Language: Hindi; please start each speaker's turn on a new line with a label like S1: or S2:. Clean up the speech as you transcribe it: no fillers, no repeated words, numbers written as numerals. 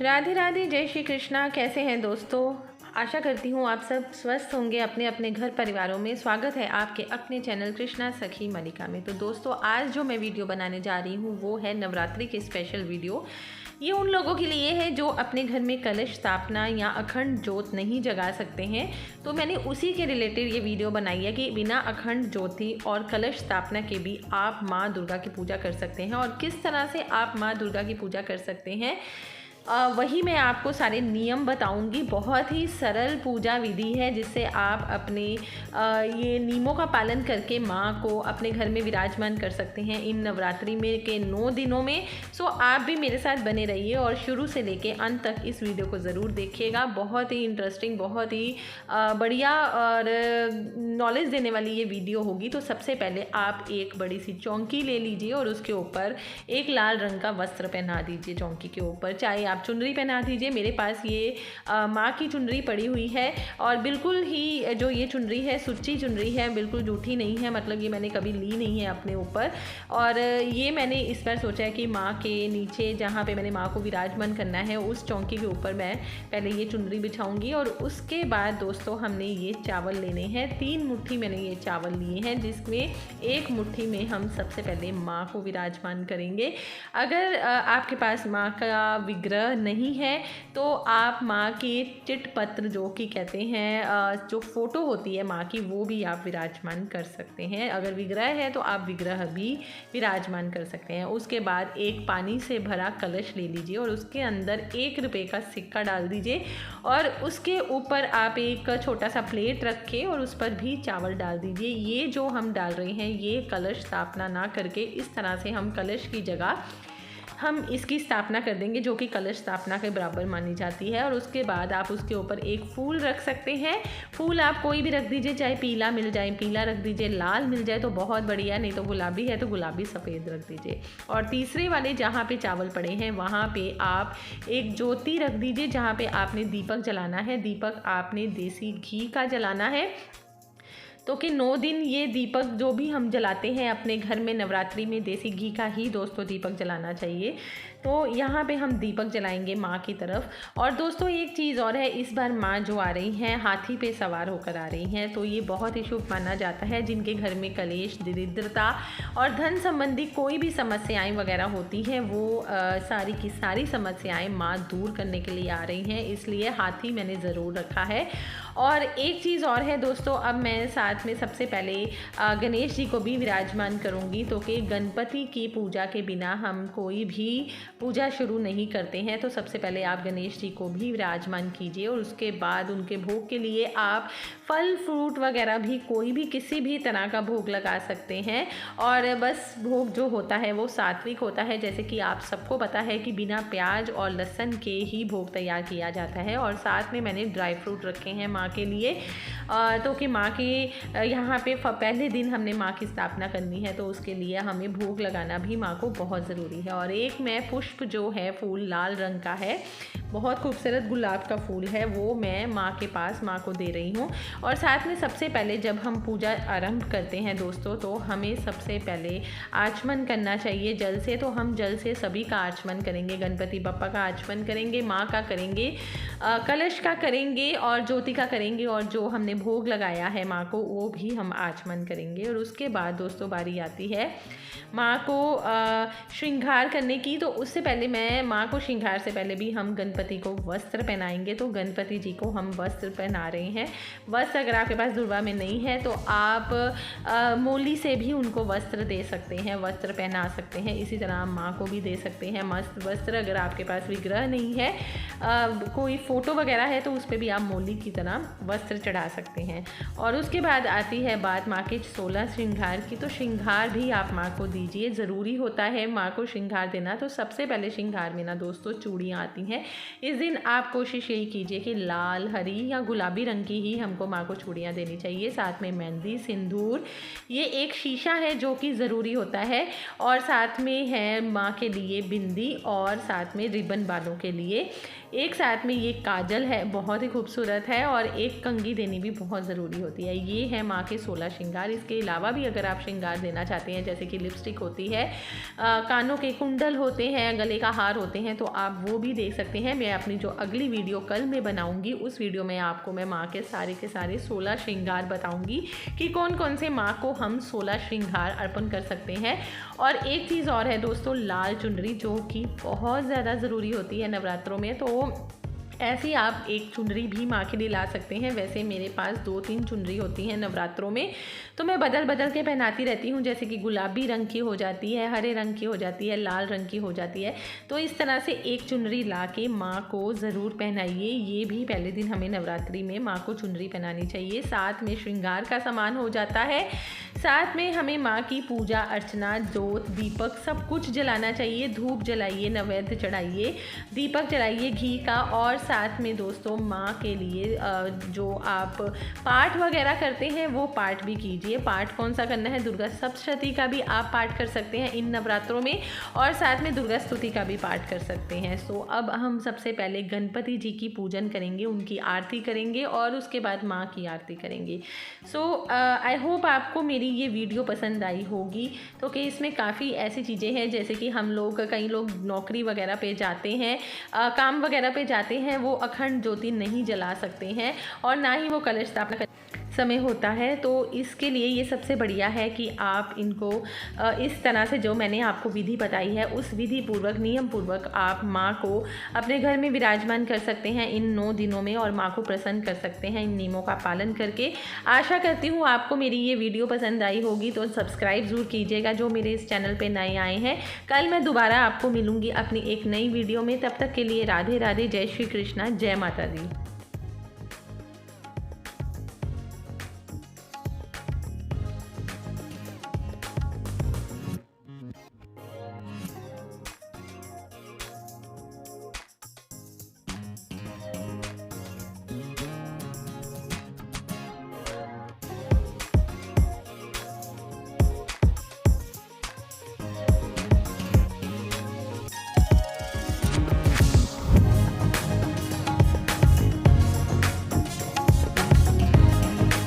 S1: राधे राधे, जय श्री कृष्णा। कैसे हैं दोस्तों? आशा करती हूँ आप सब स्वस्थ होंगे, अपने अपने घर परिवारों में। स्वागत है आपके अपने चैनल कृष्णा सखी मलिका में। तो दोस्तों, आज जो मैं वीडियो बनाने जा रही हूँ वो है नवरात्रि की स्पेशल वीडियो। ये उन लोगों के लिए है जो अपने घर में कलश स्थापना या अखंड ज्योत नहीं जगा सकते हैं। तो मैंने उसी के रिलेटेड ये वीडियो बनाई है कि बिना अखंड ज्योति और कलश स्थापना के भी आप माँ दुर्गा की पूजा कर सकते हैं, और किस तरह से आप माँ दुर्गा की पूजा कर सकते हैं वही मैं आपको सारे नियम बताऊंगी। बहुत ही सरल पूजा विधि है जिससे आप अपने ये नियमों का पालन करके माँ को अपने घर में विराजमान कर सकते हैं इन नवरात्रि में के 9 दिनों में। सो आप भी मेरे साथ बने रहिए और शुरू से लेके अंत तक इस वीडियो को ज़रूर देखिएगा। बहुत ही इंटरेस्टिंग, बहुत ही बढ़िया और नॉलेज देने वाली ये वीडियो होगी। तो सबसे पहले आप एक बड़ी सी चौंकी ले लीजिए और उसके ऊपर एक लाल रंग का वस्त्र पहना दीजिए। चौंकी के ऊपर चाहे आप चुनरी पहना दीजिए। मेरे पास ये माँ की चुनरी पड़ी हुई है और बिल्कुल ही जो ये चुनरी है सुच्ची चुनरी है, बिल्कुल जूठी नहीं है। मतलब ये मैंने कभी ली नहीं है अपने ऊपर। और ये मैंने इस बार सोचा है कि माँ के नीचे जहाँ पे मैंने माँ को विराजमान करना है उस चौंकी के ऊपर मैं पहले ये चुनरी बिछाऊंगी। और उसके बाद दोस्तों हमने ये चावल लेने हैं। 3 मुट्ठी मैंने ये चावल लिए हैं, जिसमें 1 मुट्ठी में हम सबसे पहले माँ को विराजमान करेंगे। अगर आपके पास माँ का विग्रह नहीं है तो आप माँ के चिटपत्र, जो कि कहते हैं जो फोटो होती है माँ की, वो भी आप विराजमान कर सकते हैं। अगर विग्रह है तो आप विग्रह भी विराजमान कर सकते हैं। उसके बाद एक पानी से भरा कलश ले लीजिए और उसके अंदर 1 रुपये का सिक्का डाल दीजिए और उसके ऊपर आप एक छोटा सा प्लेट रखें और उस पर भी चावल डाल दीजिए। ये जो हम डाल रहे हैं ये कलश स्थापना ना करके इस तरह से हम कलश की जगह हम इसकी स्थापना कर देंगे, जो कि कलश स्थापना के बराबर मानी जाती है। और उसके बाद आप उसके ऊपर एक फूल रख सकते हैं। फूल आप कोई भी रख दीजिए, चाहे पीला मिल जाए पीला रख दीजिए, लाल मिल जाए तो बहुत बढ़िया, नहीं तो गुलाबी है तो गुलाबी सफ़ेद रख दीजिए। और तीसरे वाले जहाँ पे चावल पड़े हैं वहाँ पे आप एक ज्योति रख दीजिए जहाँ पे आपने दीपक जलाना है। दीपक आपने देसी घी का जलाना है। तो कि 9 दिन ये दीपक जो भी हम जलाते हैं अपने घर में नवरात्रि में, देसी घी का ही दोस्तों दीपक जलाना चाहिए। तो यहाँ पे हम दीपक जलाएंगे माँ की तरफ। और दोस्तों एक चीज़ और है, इस बार माँ जो आ रही हैं हाथी पे सवार होकर आ रही हैं, तो ये बहुत ही शुभ माना जाता है। जिनके घर में कलेश, दरिद्रता और धन संबंधी कोई भी समस्याएं वगैरह होती हैं वो सारी की सारी समस्याएं माँ दूर करने के लिए आ रही हैं, इसलिए हाथी मैंने ज़रूर रखा है। और एक चीज़ और है दोस्तों, अब मैं साथ में सबसे पहले गणेश जी को भी विराजमान करूँगी। तो कि गणपति की पूजा के बिना हम कोई भी पूजा शुरू नहीं करते हैं। तो सबसे पहले आप गणेश जी को भी विराजमान कीजिए और उसके बाद उनके भोग के लिए आप फल फ्रूट वगैरह भी कोई भी किसी भी तरह का भोग लगा सकते हैं। और बस भोग जो होता है वो सात्विक होता है, जैसे कि आप सबको पता है कि बिना प्याज और लहसुन के ही भोग तैयार किया जाता है। और साथ में मैंने ड्राई फ्रूट रखे हैं माँ के लिए। तो कि माँ के यहाँ पे पहले दिन हमने माँ की स्थापना करनी है, तो उसके लिए हमें भोग लगाना भी माँ को बहुत ज़रूरी है। और एक मैं पुष्प जो है फूल लाल रंग का है, बहुत खूबसूरत गुलाब का फूल है, वो मैं माँ के पास माँ को दे रही हूँ। और साथ में सबसे पहले जब हम पूजा आरंभ करते हैं दोस्तों, तो हमें सबसे पहले आचमन करना चाहिए जल से। तो हम जल से सभी का आचमन करेंगे। गणपति बप्पा का आचमन करेंगे, माँ का करेंगे, कलश का करेंगे और ज्योति का करेंगे, और जो हमने भोग लगाया है माँ को वो भी हम आचमन करेंगे। और उसके बाद दोस्तों बारी आती है माँ को श्रृंगार करने की। तो उससे पहले मैं माँ को श्रृंगार से पहले भी हम गणपति को वस्त्र पहनाएंगे। तो गणपति जी को हम वस्त्र पहना रहे हैं। वस्त्र अगर आपके पास दुर्वा में नहीं है तो आप मोली से भी उनको वस्त्र दे सकते हैं, वस्त्र पहना सकते हैं। इसी तरह आप माँ को भी दे सकते हैं मस्त वस्त्र। अगर आपके पास विग्रह नहीं है, कोई फ़ोटो वगैरह है, तो उस पर भी आप मोली की तरह वस्त्र चढ़ा सकते हैं। और उसके बाद आती है बात माँ के 16 श्रृंगार की। तो श्रृंगार भी आप माँ को दीजिए, ज़रूरी होता है माँ को श्रृंगार देना। तो सबसे पहले श्रृंगार में ना दोस्तों चूड़ियाँ आती हैं। इस दिन आप कोशिश यही कीजिए कि लाल, हरी या गुलाबी रंग की ही हमको माँ को चूड़ियाँ देनी चाहिए। साथ में मेहंदी, सिंदूर, ये एक शीशा है जो कि ज़रूरी होता है। और साथ में है माँ के लिए बिंदी और साथ में रिबन बालों के लिए। एक साथ में ये काजल है, बहुत ही खूबसूरत है। और एक कंघी देनी भी बहुत ज़रूरी होती है। ये है माँ के 16 श्रृंगार। इसके अलावा भी अगर आप श्रृंगार देना चाहते हैं, जैसे कि लिपस्टिक लिपस्टिक होती है, कानों के कुंडल होते हैं, गले का हार होते हैं, तो आप वो भी देख सकते हैं। मैं अपनी जो अगली वीडियो कल मैं बनाऊंगी उस वीडियो में आपको मैं माँ के सारे 16 श्रृंगार बताऊंगी कि कौन कौन से माँ को हम 16 श्रृंगार अर्पण कर सकते हैं। और एक चीज़ और है दोस्तों, लाल चुनरी जो कि बहुत ज़्यादा ज़रूरी होती है नवरात्रों में। तो ऐसी आप एक चुनरी भी माँ के लिए ला सकते हैं। वैसे मेरे पास 2-3 चुनरी होती हैं नवरात्रों में, तो मैं बदल बदल के पहनाती रहती हूँ। जैसे कि गुलाबी रंग की हो जाती है, हरे रंग की हो जाती है, लाल रंग की हो जाती है। तो इस तरह से एक चुनरी ला के माँ को ज़रूर पहनाइए। ये भी पहले दिन हमें नवरात्रि में माँ को चुनरी पहनानी चाहिए। साथ में श्रृंगार का सामान हो जाता है, साथ में हमें माँ की पूजा अर्चना, जोत, दीपक सब कुछ जलाना चाहिए। धूप जलाइए, नैवेद्य चढ़ाइए, दीपक जलाइए घी का। और साथ में दोस्तों माँ के लिए जो आप पाठ वगैरह करते हैं वो पाठ भी कीजिए। पाठ कौन सा करना है, दुर्गा सप्तशती का भी आप पाठ कर सकते हैं इन नवरात्रों में, और साथ में दुर्गा स्तुति का भी पाठ कर सकते हैं। सो अब हम सबसे पहले गणपति जी की पूजन करेंगे, उनकी आरती करेंगे और उसके बाद माँ की आरती करेंगे। सो आई होप आपको मेरी ये वीडियो पसंद आई होगी। तो कि इसमें काफ़ी ऐसी चीज़ें हैं, जैसे कि हम लोग कई लोग नौकरी वगैरह पे जाते हैं, काम वगैरह पे जाते हैं, वो अखंड ज्योति नहीं जला सकते हैं और ना ही वो कलश स्थापना समय होता है। तो इसके लिए ये सबसे बढ़िया है कि आप इनको इस तरह से जो मैंने आपको विधि बताई है उस विधि पूर्वक, नियम पूर्वक आप माँ को अपने घर में विराजमान कर सकते हैं इन 9 दिनों में और माँ को प्रसन्न कर सकते हैं इन नियमों का पालन करके। आशा करती हूँ आपको मेरी ये वीडियो पसंद आई होगी, तो सब्सक्राइब ज़रूर कीजिएगा जो मेरे इस चैनल पर नए आए हैं। कल मैं दोबारा आपको मिलूँगी अपनी एक नई वीडियो में। तब तक के लिए राधे राधे, जय श्री कृष्णा, जय माता दी।